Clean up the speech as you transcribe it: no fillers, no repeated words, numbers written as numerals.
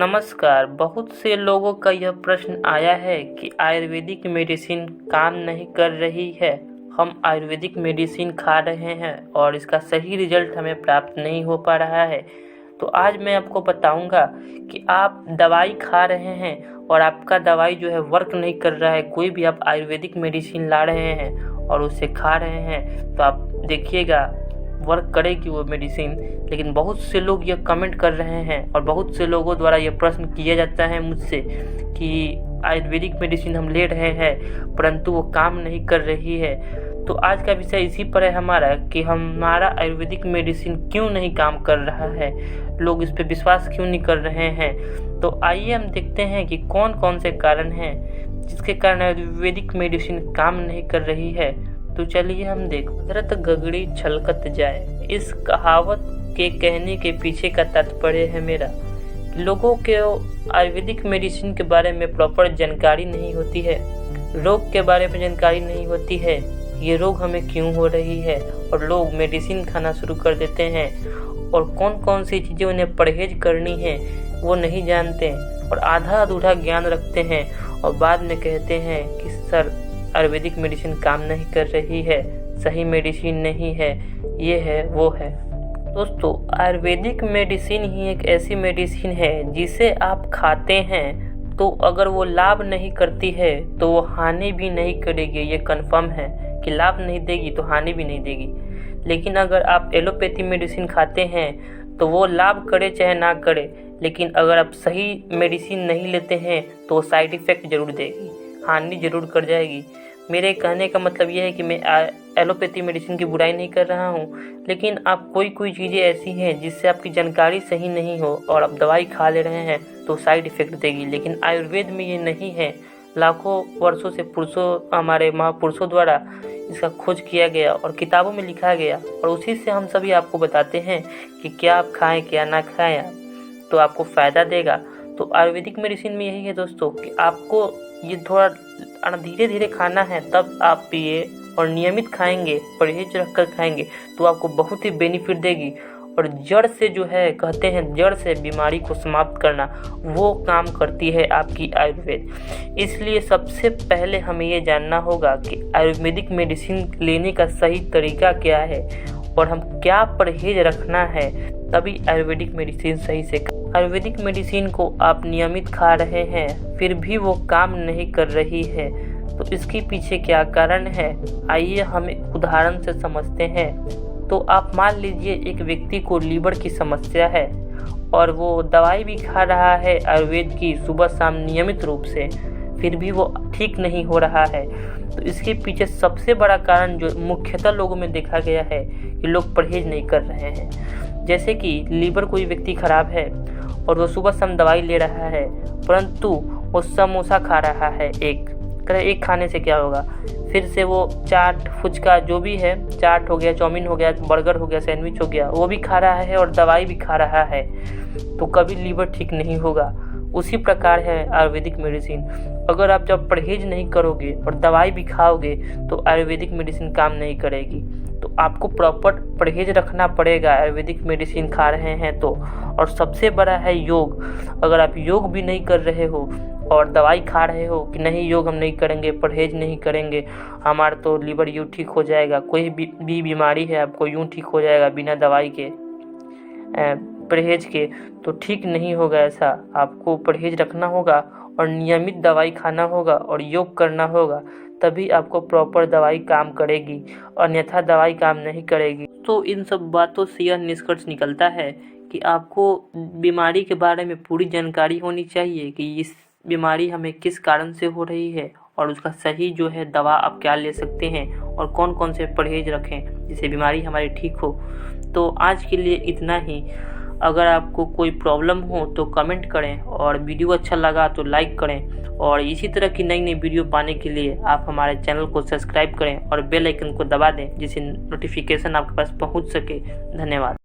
नमस्कार। बहुत से लोगों का यह प्रश्न आया है कि आयुर्वेदिक मेडिसिन काम नहीं कर रही है। हम आयुर्वेदिक मेडिसिन खा रहे हैं और इसका सही रिजल्ट हमें प्राप्त नहीं हो पा रहा है। तो आज मैं आपको बताऊंगा कि आप दवाई खा रहे हैं और आपका दवाई जो है वर्क नहीं कर रहा है। कोई भी आप आयुर्वेदिक मेडिसिन ला रहे हैं और उसे खा रहे हैं तो आप देखिएगा वर्क करेगी वो मेडिसिन। लेकिन बहुत से लोग यह कमेंट कर रहे हैं और बहुत से लोगों द्वारा यह प्रश्न किया जाता है मुझसे कि आयुर्वेदिक मेडिसिन हम ले रहे हैं परंतु वो काम नहीं कर रही है। तो आज का विषय इसी पर है हमारा कि हमारा आयुर्वेदिक मेडिसिन क्यों नहीं काम कर रहा है, लोग इस पर विश्वास क्यों नहीं कर रहे हैं। तो आइए हम देखते हैं कि कौन कौन से कारण हैं जिसके कारण आयुर्वेदिक मेडिसिन काम नहीं कर रही है। तो चलिए हम देखते। गगड़ी छलकत जाए, इस कहावत के कहने के पीछे का तात्पर्य है मेरा। लोगों के आयुर्वेदिक मेडिसिन के बारे में प्रॉपर जानकारी नहीं होती है, रोग के बारे में जानकारी नहीं होती है, ये रोग हमें क्यों हो रही है, और लोग मेडिसिन खाना शुरू कर देते हैं और कौन कौन सी चीज़ें उन्हें परहेज करनी है वो नहीं जानते और आधा अधूरा ज्ञान रखते हैं और बाद में कहते हैं कि सर आयुर्वेदिक मेडिसिन काम नहीं कर रही है, सही मेडिसिन नहीं है, ये है वो है। दोस्तों, आयुर्वेदिक मेडिसिन ही एक ऐसी मेडिसिन है जिसे आप खाते हैं तो अगर वो लाभ नहीं करती है तो वो हानि भी नहीं करेगी। ये कंफर्म है कि लाभ नहीं देगी तो हानि भी नहीं देगी। लेकिन अगर आप एलोपैथी मेडिसिन खाते हैं तो वो लाभ करे चाहे ना करे, लेकिन अगर आप सही मेडिसिन नहीं लेते हैं तो वो साइड इफ़ेक्ट ज़रूर देगी, हानि ज़रूर कर जाएगी। मेरे कहने का मतलब ये है कि मैं एलोपैथी मेडिसिन की बुराई नहीं कर रहा हूँ, लेकिन आप कोई चीज़ें ऐसी हैं जिससे आपकी जानकारी सही नहीं हो और आप दवाई खा ले रहे हैं तो साइड इफ़ेक्ट देगी। लेकिन आयुर्वेद में ये नहीं है। लाखों वर्षों से हमारे महापुरुषों द्वारा इसका खोज किया गया और किताबों में लिखा गया और उसी से हम सभी आपको बताते हैं कि क्या आप खाएँ क्या ना खाएँ तो आपको फ़ायदा देगा। तो आयुर्वेदिक मेडिसिन में यही है दोस्तों कि आपको ये थोड़ा धीरे धीरे खाना है, तब आप पिए और नियमित खाएंगे, परहेज रखकर खाएंगे तो आपको बहुत ही बेनिफिट देगी। और जड़ से जो है कहते हैं जड़ से बीमारी को समाप्त करना, वो काम करती है आपकी आयुर्वेद। इसलिए सबसे पहले हमें ये जानना होगा कि आयुर्वेदिक मेडिसिन लेने का सही तरीका क्या है और हम क्या परहेज रखना है, तभी आयुर्वेदिक मेडिसिन सही से। आयुर्वेदिक मेडिसिन को आप नियमित खा रहे हैं फिर भी वो काम नहीं कर रही है तो इसके पीछे क्या कारण है, आइए हम एक उदाहरण से समझते हैं। तो आप मान लीजिए एक व्यक्ति को लीवर की समस्या है और वो दवाई भी खा रहा है आयुर्वेद की सुबह शाम नियमित रूप से, फिर भी वो ठीक नहीं हो रहा है। तो इसके पीछे सबसे बड़ा कारण जो मुख्यतः लोगों में देखा गया है कि लोग परहेज नहीं कर रहे हैं। जैसे कि लीवर कोई व्यक्ति खराब है और वो सुबह शाम दवाई ले रहा है परंतु वो समोसा खा रहा है, एक खाने से क्या होगा, फिर से वो चाट फुचका जो भी है, चाट हो गया, चाउमीन हो गया, बर्गर हो गया, सैंडविच हो गया, वो भी खा रहा है और दवाई भी खा रहा है तो कभी लीवर ठीक नहीं होगा। उसी प्रकार है आयुर्वेदिक मेडिसिन। अगर आप जब परहेज नहीं करोगे और दवाई भी खाओगे तो आयुर्वेदिक मेडिसिन काम नहीं करेगी। तो आपको प्रॉपर परहेज रखना पड़ेगा आयुर्वेदिक मेडिसिन खा रहे हैं तो। और सबसे बड़ा है योग। अगर आप योग भी नहीं कर रहे हो और दवाई खा रहे हो कि नहीं योग हम नहीं करेंगे, परहेज नहीं करेंगे, हमारा तो लीवर यूँ ठीक हो जाएगा, कोई भी बीमारी है आपको यूँ ठीक हो जाएगा बिना दवाई के परहेज के, तो ठीक नहीं होगा। ऐसा आपको परहेज रखना होगा और नियमित दवाई खाना होगा और योग करना होगा, तभी आपको प्रॉपर दवाई काम करेगी, अन्यथा दवाई काम नहीं करेगी। तो इन सब बातों से यह निष्कर्ष निकलता है कि आपको बीमारी के बारे में पूरी जानकारी होनी चाहिए कि इस बीमारी हमें किस कारण से हो रही है और उसका सही जो है दवा आप क्या ले सकते हैं और कौन कौन से परहेज रखें जिससे बीमारी हमारी ठीक हो। तो आज के लिए इतना ही। अगर आपको कोई प्रॉब्लम हो तो कमेंट करें और वीडियो अच्छा लगा तो लाइक करें और इसी तरह की नई नई वीडियो पाने के लिए आप हमारे चैनल को सब्सक्राइब करें और बेल आइकन को दबा दें जिससे नोटिफिकेशन आपके पास पहुंच सके। धन्यवाद।